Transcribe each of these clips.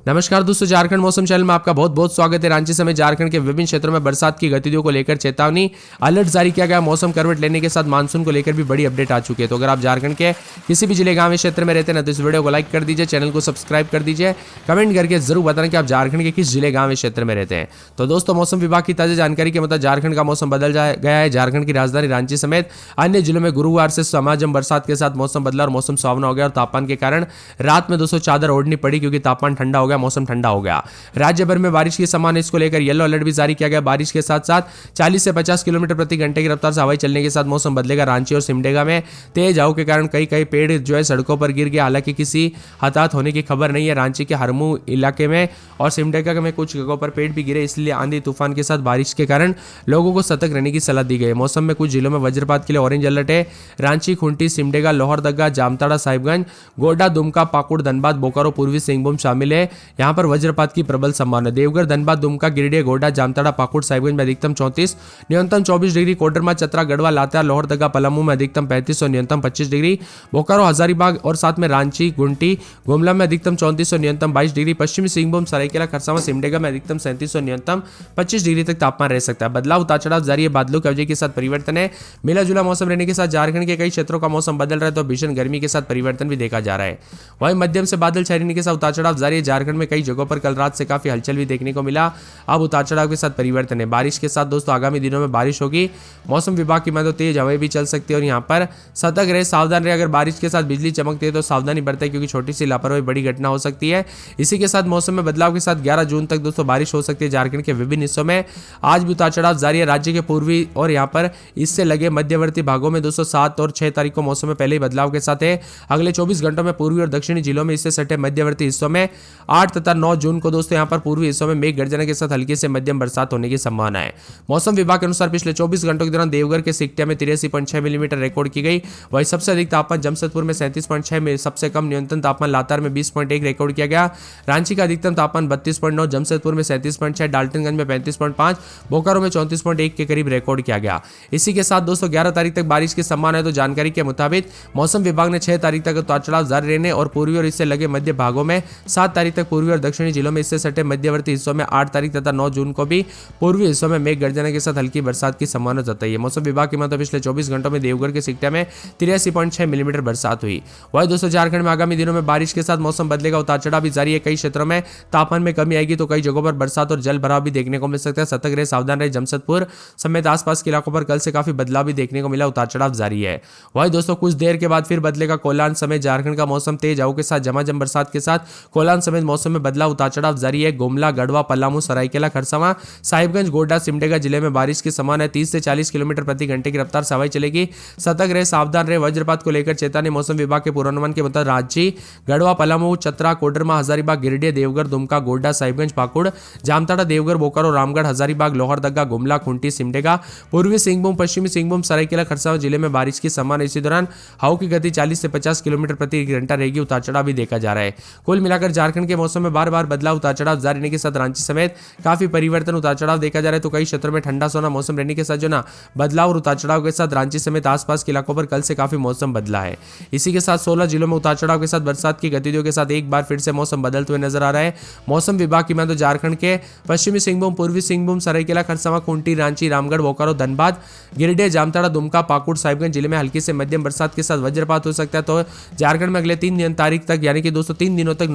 नमस्कार दोस्तों, झारखंड मौसम चैनल में आपका बहुत बहुत स्वागत है। रांची समेत झारखंड के विभिन्न क्षेत्रों में बरसात की गतिविधियों को लेकर चेतावनी अलर्ट जारी किया गया। मौसम करवट लेने के साथ मानसून को लेकर भी बड़ी अपडेट आ चुकी है। तो अगर आप झारखंड के किसी भी जिले गांव या क्षेत्र में रहते हैं ना, तो इस वीडियो को लाइक कर दीजिए, चैनल को सब्सक्राइब कर दीजिए, कमेंट करके जरूर बताना कि आप झारखंड के किस जिले गांव या क्षेत्र में रहते हैं। तो दोस्तों, मौसम विभाग की ताजा जानकारी के मुताबिक झारखंड का मौसम बदल गया है। झारखंड की राजधानी रांची समेत अन्य जिलों में गुरुवार से समाजम बरसात के साथ मौसम बदला और मौसम सुहावना हो गया। और तापमान के कारण रात में दोस्तों चादर ओढ़नी पड़ी, क्योंकि तापमान ठंडा हो गया, मौसम ठंडा हो गया। राज्य भर में बारिश की संभावना, इसको लेकर येलो अलर्ट भी जारी किया गया। बारिश के साथ साथ 40 से 50 किलोमीटर प्रति घंटे की रफ्तार से हवाई चलने के साथ मौसम बदलेगा। रांची और सिमडेगा में तेज हवा के कारण कई पेड़ जो है सड़कों पर गिर गए। हालांकि किसी हताहत होने की खबर नहीं है। रांची के हरमू इलाके में और सिमडेगा में कुछ जगहों पर पेड़ भी गिरे, इसलिए आंधी तूफान के साथ बारिश के कारण लोगों को सतर्क रहने की सलाह दी गई है। मौसम में कुछ जिलों में वज्रपात के लिए ऑरेंज अलर्ट है। रांची, खूंटी, सिमडेगा, लोहरदगा, जामताड़ा, साहिबगंज, गोड्डा, दुमका, पाकुड़, धनबाद, बोकारो, पूर्वी सिंहभूम शामिल है। यहां पर वज्रपात की प्रबल संभावना। देवघर, धनबाद, दुमका, गिरिडीह, गोड्डा, जामताड़ा, पाकुड़, साहिबगंज में अधिकतम 34, न्यूनतम 24 डिग्री। कोडरमा, चतरा, गढ़वा, लातेहार, लोहरदगा, पलामू में अधिकतम 35 और न्यूनतम 25 डिग्री। बोकारो, हजारीबाग और साथ में रांची, गुंटी, गुमला में अधिकतम 34 और न्यूनतम 22 डिग्री। पश्चिमी सिंहभूम, सरायकेला, खरसावां, सिमडेगा में अधिकतम 37 और न्यूनतम 25 डिग्री तक तापमान रह सकता है। बदलाव, उतार चढ़ाव जारी है। बादलों की वजह के साथ परिवर्तन है। मिला जुला मौसम रहने के साथ झारखंड के कई क्षेत्रों का मौसम बदल रहा है, तो भीषण गर्मी के साथ परिवर्तन भी देखा जा रहा है। वहीं मध्यम से बादल छाने के साथ उतार चढ़ाव जारी है। झारखंड में कई जगहों पर कल रात से काफी हलचल भी देखने को मिला। अब उतार चढ़ाव के साथ परिवर्तन है। बारिश के साथ दोस्तों आगामी दिनों में बारिश होगी। मौसम विभाग की मदद तेज हवाएं भी चल सकती है और यहाँ पर सतर्क रहे, सावधान रहे। अगर बारिश के साथ बिजली चमकती है तो सावधानी बरतें, क्योंकि छोटी सी लापरवाही बड़ी घटना हो सकती है। इसी के साथ मौसम में बदलाव के साथ 11 जून तक दोस्तों बारिश हो सकती है। झारखंड के विभिन्न हिस्सों में आज भी उतार चढ़ाव जारी है। राज्य के पूर्वी और यहाँ पर इससे लगे मध्यवर्ती भागों में दोस्तों 7 और 6 तारीख को मौसम में पहले ही बदलाव के साथ है। अगले 24 घंटों में पूर्वी और दक्षिणी जिलों में इससे सटे मध्यवर्ती हिस्सों में 8 तथा 9 जून को दोस्तों यहाँ पर पूर्वी हिस्सों में मेघ गर्जना के साथ हल्की से मध्यम बरसात होने की संभावना है। मौसम विभाग के अनुसार पिछले 24 घंटों के दौरान देवघर के सिकटिया में 83.6 मिलीमीटर रिकॉर्ड की गई। वहीं सबसे अधिक तापमान जमशेदपुर में 37.6 में, सबसे कम न्यूनतम तापमान लातार में 20.1 रिकॉर्ड किया गया। रांची का अधिकतम तापमान 32.9, जमशेदपुर में 37.6, डाल्टनगंज में 35.5, बोकारो में 34.1 के करीब रिकॉर्ड किया गया। इसी के साथ दोस्तों 11 तारीख तक बारिश की संभावना है। तो जानकारी के मुताबिक मौसम विभाग ने 6 तारीख तक उतार चढ़ाव जारी रहने और पूर्वी और इससे लगे मध्य भागों में 7 तारीख तक पूर्वी और दक्षिणी जिलों में इससे सटे मध्यवर्ती हिस्सों में 8 तारीख तथा 9 जून को भी पूर्वी हिस्सों में मेघ गर्जना के साथ हल्की बरसात की संभावना जताई है। मौसम विभाग के मुताबिक पिछले 24 घंटों में देवघर के सिकटिया में 83.6 मिलीमीटर बरसात हुई। वहीं दोस्तों झारखंड में आगामी दिनों में बारिश के साथ मौसम बदलेगा, उतार चढ़ाव भी जारी है। कई क्षेत्रों में तापमान में कमी आएगी, तो कई जगहों पर बरसात और जल भराव भी देखने को मिल सकता है। सतर्क रहे, सावधान रहे। जमशेदपुर समेत आसपास के इलाकों पर कल से काफी बदलाव भी देखने को मिला, उतार चढ़ाव जारी है। वहीं दोस्तों कुछ देर के बाद फिर बदलेगा कोलान समेत झारखंड का मौसम। तेज हवा के साथ झमाझम बरसात के साथ कोलान समेत मौसम में बदलाव, उतार चढ़ाव जारी है। गुमला, गढ़वा, पलामू, सरायकेला, खरसावां, साहिबगंज, गोड्डा, सिमडेगा जिले में बारिश की संभावना है। 30 से 40 किलोमीटर प्रति घंटे की रफ्तार से हवाई चलेगी। सतर्क रहे, सावधान रहे। वज्रपात को लेकर चेतावनी। मौसम विभाग के पूर्वानुमान के मुताबिक रांची, गढ़वा, पलामू, चतरा, कोडरमा, हजारीबाग, गिरिडीह, देवघर, दुमका, गोड्डा, साहिबगंज, पाकुड़, जामताड़ा, देवघर, बोकारो, रामगढ़, हजारीबाग, लोहरदगा, गुमला, खूंटी, सिमडेगा, पूर्वी सिंहभूम, पश्चिमी सिंहभूम, सरायकेला, खरसावां जिले में बारिश की संभावना। इसी दौरान हवा की गति 40 से 50 किलोमीटर प्रति घंटा रहेगी। उतार चढ़ाव भी देखा जा रहा है। कुल मिलाकर झारखंड के मौसम में बार बार बदलाव, उतार चढ़ाव जारी रहने के साथ रांची समेत काफी परिवर्तन, उतार चढ़ाव देखा जा रहा है। तो कई क्षेत्रों में ठंडा सोना मौसम रहने के साथ जो ना बदलाव और उतार चढ़ाव के साथ रांची समेत आसपास के इलाकों पर कल से काफी मौसम बदला है। इसी के साथ 16 जिलों में उतार चढ़ाव के साथ बरसात की गतिविधियों के साथ एक बार फिर से मौसम बदलते हुए नजर आ रहा है। मौसम विभाग की माने तो झारखंड के पश्चिमी सिंहभूम, पूर्वी सिंहभूम, सरायकेला, खरसावां, खूंटी, रांची, रामगढ़, बोकारो, धनबाद, गिरिडीह, जामताड़ा, दुमका, पाकुड़, साहिबगंज जिले में हल्की से मध्यम बरसात के साथ वज्रपात हो सकता है। तो झारखंड में अगले 3 तारीख तक यानी कि दोस्तों 3 दिनों तक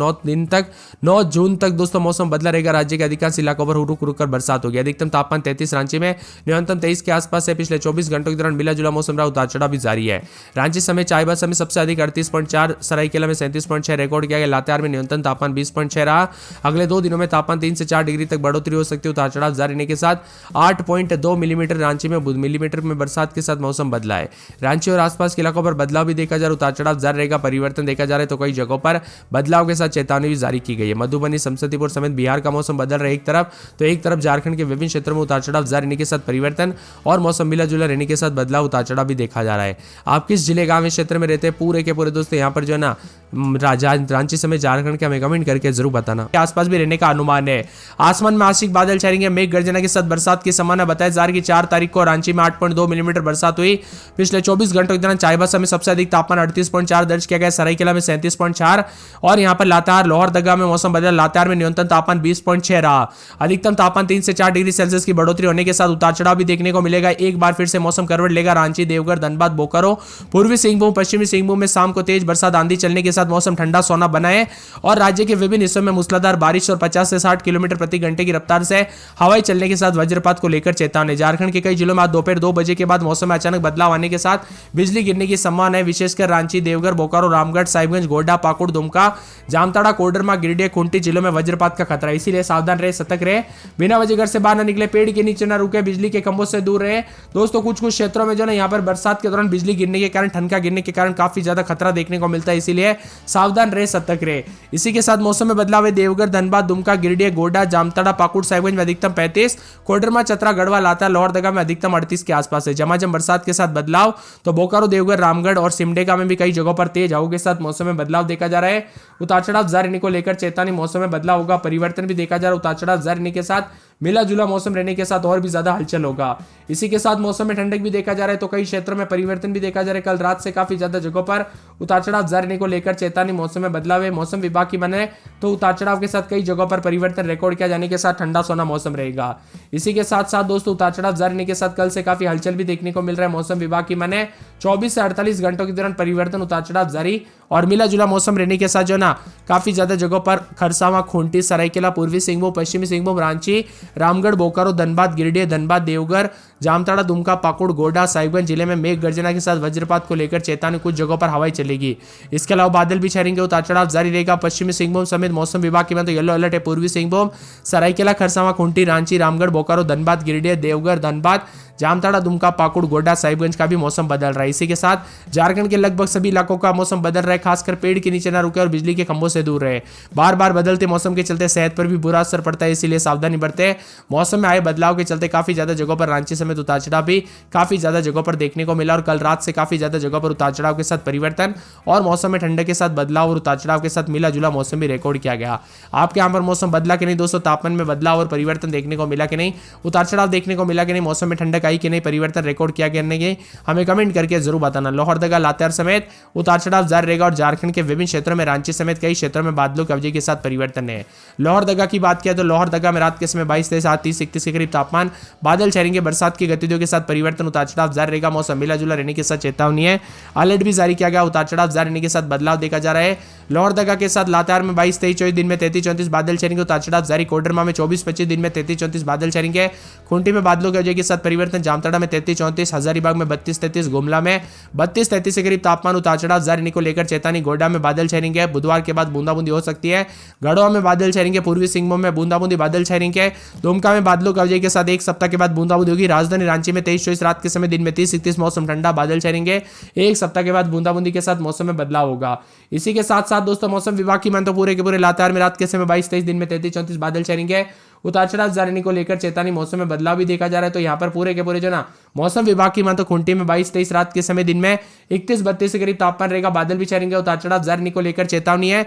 9 जून तक दोस्तों मौसम बदला रहेगा। राज्य के अधिकांश इलाकों पर रुक रुक कर बरसात होगी। अधिकतम तापमान 33 रांची में, न्यूनतम 23 के आसपास है। पिछले 24 घंटों के दौरान मिला जुला मौसम रहा, उतार चढ़ाव भी जारी है। रांची समेत चाईबासा में सबसे अधिक 38.4, सरायकेला में 37.6 रिकॉर्ड किया गया। लातेहार में न्यूनतम तापमान 20.6 रहा। अगले 2 दिनों में तापमान 3 से 4 डिग्री तक बढ़ोतरी हो सकती है। उतार चढ़ाव जारी रहने के साथ 8.2 मिलीमीटर रांची में मिलीमीटर में बरसात के साथ मौसम बदला है। रांची और आसपास के इलाकों पर बदलाव भी देखा जा रहा है। उतार चढ़ाव जारी रहेगा, परिवर्तन देखा जा रहा है। तो कई जगहों पर बदलाव के साथ चेतावनी भी जारी की गई है। मधुबनी, समस्तीपुर समेत बिहार का मौसम बदल रहा है एक तरफ, तो एक तरफ झारखंड के विभिन्न क्षेत्रों में उतार चढ़ाव जारी रहने के साथ परिवर्तन और मौसम मिला जुला रहने के साथ बदलाव, उतार चढ़ाव भी देखा जा रहा है। आप किस जिले गांव क्षेत्र में रहते हैं पूरे के पूरे दोस्तों यहाँ पर जो है ना रांची समेत झारखंड के हमें कमेंट करके जरूर बताना। आसपास भी रहने का अनुमान है। आसमान में आंशिक बादल छाएंगे, मेघ गर्जना के साथ बरसात की संभावना बताया जा रही है। 4 तारीख को रांची में 8.2 मिलीमीटर बरसात हुई। पिछले 24 घंटों के दौरान चाईबासा में सबसे अधिक तापमान 38.4 दर्ज किया गया। सरायकेला में 37.4 और यहाँ पर लातेहार, लोहरदगा में मौसम बदला, लातेहार में न्यूनतम तापमान 20.6 रहा, अधिकतम तापमान 3 से 4 डिग्री सेल्सियस की बढ़ोतरी होने के साथ उतार चढ़ाव भी देखने को मिलेगा। एक बार फिर से मौसम करवट लेगा रांची, देवघर, धनबाद, बोकारो, पूर्वी सिंहभूम, पश्चिमी सिंहभूम में शाम को तेज बरसात आंधी चलने के साथ मौसम ठंडा सोना बना है और राज्य के विभिन्न हिस्सों में मूसलाधार बारिश और 50 से 60 किलोमीटर प्रति घंटे की रफ्तार से हवाई चलने के साथ वज्रपात को लेकर चेतावनी। झारखंड के कई जिलों में आज दोपहर 2 बजे के बाद मौसम में अचानक बदलाव आने के साथ बिजली गिरने की संभावना है, विशेषकर रांची, देवघर, बोकारो, रामगढ़, साहिबगंज, गोड्डा, पाकुड़, दुमका, जामताड़ा, कोडरमा, गिरिडीह, खूंटी जिलों में वज्रपात का खतरा है, इसीलिए सावधान रहे, सतर्क रहे, बिना वजह घर से बाहर न निकले, पेड़ के नीचे न रुके, बिजली के खंभों से दूर रहे। दोस्तों कुछ क्षेत्रों में जो ना यहाँ पर बरसात के दौरान बिजली गिरने के कारण, ठनका गिरने के कारण काफी ज्यादा खतरा देखने को मिलता है, इसीलिए सावधान रहे, सतर्क रहे। इसी के साथ मौसम में बदलाव है, देवघर, धनबाद, दुमका, गिरिडीह, गोड्डा, जामताड़ा, पाकुड़, साहिबगंज में अधिकतम 35, कोडरमा, चतरा, गढ़वा, लातेहार, लोहरदगा में अधिकतम 38 के आसपास है। झमाझम बरसात के साथ बदलाव तो बोकारो, देवघर, रामगढ़ और सिमडेगा में भी कई जगहों पर तेज हवाओं के साथ मौसम में बदलाव देखा जा रहा है। उतार चढ़ाव जारी रहने को लेकर चेतावनी, मौसम में बदलाव होगा, परिवर्तन भी देखा जा रहा है। उतार चढ़ाव जारी रहने के साथ मिला जुला मौसम रहने के साथ और भी ज्यादा हलचल होगा। इसी के साथ मौसम में ठंडक भी देखा जा रहा है, तो कई क्षेत्रों में परिवर्तन भी देखा जा रहा है। कल रात से काफी ज्यादा जगहों पर उतार चढ़ाव जारी रहने को लेकर चेतावनी, मौसम में बदलाव है। मौसम विभाग की माने तो उतार चढ़ाव के साथ कई जगहों पर परिवर्तन रिकॉर्ड किया जाने के साथ ठंडा सोना मौसम रहेगा। इसी के साथ साथ दोस्तों उतार चढ़ाव जारी रहने के साथ कल से काफी हलचल भी देखने को मिल रहा है। मौसम विभाग की माने 24 से 48 घंटों के दौरान परिवर्तन, उतार चढ़ाव जारी और मिला जुला मौसम रहने के साथ जो ना काफी ज्यादा जगहों पर खरसावां, खूंटी, सरायकेला, पूर्वी सिंहभूम, पश्चिमी सिंहभूम, रांची, रामगढ़, बोकारो, धनबाद, गिरिडीह, धनबाद, देवघर, जामताड़ा, दुमका, पाकुड़, गोड्डा, साहिबगंज जिले में मेघ गर्जना के साथ वज्रपात को लेकर चेतावनी, कुछ जगहों पर हवाई चलेगी। इसके अलावा बादल भी छाएंगे, उतार चढ़ाव जारी रहेगा। पश्चिमी सिंहभूम समेत मौसम विभाग की तो येलो अलर्ट है। पूर्वी सिंहभूम, सरायकेला, खरसावां, खूंटी, रांची, रामगढ़, बोकारो, धनबाद, गिरिडीह, देवघर, धनबाद, जामताड़ा, दुमका, पाकुड़, गोड्डा, साहिबगंज का भी मौसम बदल रहा है। इसी के साथ झारखंड के लगभग सभी इलाकों का मौसम बदल रहा है, खासकर पेड़ के नीचे ना रुके और बिजली के खंभों से दूर रहे। बार बार बदलते मौसम के चलते सेहत पर भी बुरा असर पड़ता है, इसीलिए सावधानी बरते। मौसम में आए बदलाव के चलते काफी ज्यादा जगहों पर रांची समेत उतार चढ़ाव भी काफी ज्यादा जगहों पर देखने को मिला और कल रात से काफी ज्यादा जगहों पर उतार चढ़ाव के साथ परिवर्तन और मौसम में ठंडक के साथ बदलाव और उतार चढ़ाव के साथ मिला जुला मौसम भी रिकॉर्ड किया गया। आपके यहाँ पर मौसम बदला कि नहीं दोस्तों? तापमान में बदलाव और परिवर्तन देखने को मिला कि नहीं? उतार चढ़ाव देखने को मिला कि नहीं? मौसम में ठंडक आई कि नहीं? परिवर्तन रिकॉर्ड किया करने के हमें कमेंट करके जरूर बताना। लोहरदगा, लातेहार समेत उतार चढ़ाव जारी रहेगा और झारखंड के विभिन्न क्षेत्रों में, रांची समेत कई क्षेत्रों में बादलों की अवधि के साथ परिवर्तन है। लोहरदगा की बात किया तो लोहरदगा में रात के समय 22 से 30, 31 के करीब तापमान, बादल छाएंगे, बरसात की गतिविधियों के साथ परिवर्तन, उतार चढ़ाव जारी रहेगा। मौसम मिला जुला रहने के साथ चेतावनी है, अलर्ट भी जारी किया गया। उतार चढ़ाव जारी रहने के साथ बदलाव देखा जा रहा है। लोहरदगा के साथ लातेहार में 22, 23, 24 दिन में 33, 34 बादल छाएंगे, उतार चढ़ाव जारी। कोडरमा में 24, 25 दिन में 33, 34 बादल छाएंगे। खूंटी में बादलों की वजह के साथ परिवर्तन, जामताड़ा में 33, 34, हजारीबाग में 32, 33, गुमला में 32, 33 के करीब तापमान, उतार चढ़ाव जारी रहने को लेकर चेतावनी। गोड्डा में बादल छाएंगे, बुधवार के बाद बूंदाबूंदी हो सकती है। गढ़वा में बादल छाएंगे, पूर्वी सिंहभूम में बूंदाबूंदी बादल छाएंगे। दुमका में बादलों की वजह के साथ एक सप्ताह के बाद बूंदाबूंदी होगी। राजधानी रांची में 23, 24 रात के समय, दिन में 30, 31 मौसम ठंडा, बादल छाएंगे। एक सप्ताह के बाद बूंदाबूंदी के साथ मौसम में बदलाव होगा। इसी के साथ साथ दोस्तों मौसम विभाग की मान तो पूरे के पूरे लातेहार में रात के समय 22, 23 दिन में 33, 34 बादल छाएंगे। उतार चढ़ाव जारी रहने को लेकर चेतावनी, मौसम में बदलाव भी देखा जा रहा है। तो यहाँ पर पूरे के पूरे जो ना मौसम विभाग की मान तो खूंटी में 22, 23 रात के समय, दिन में 31, 32 के करीब तापमान रहेगा, बादल भी छाएंगे। उतार चढ़ाव जारी रहने को लेकर चेतावनी है।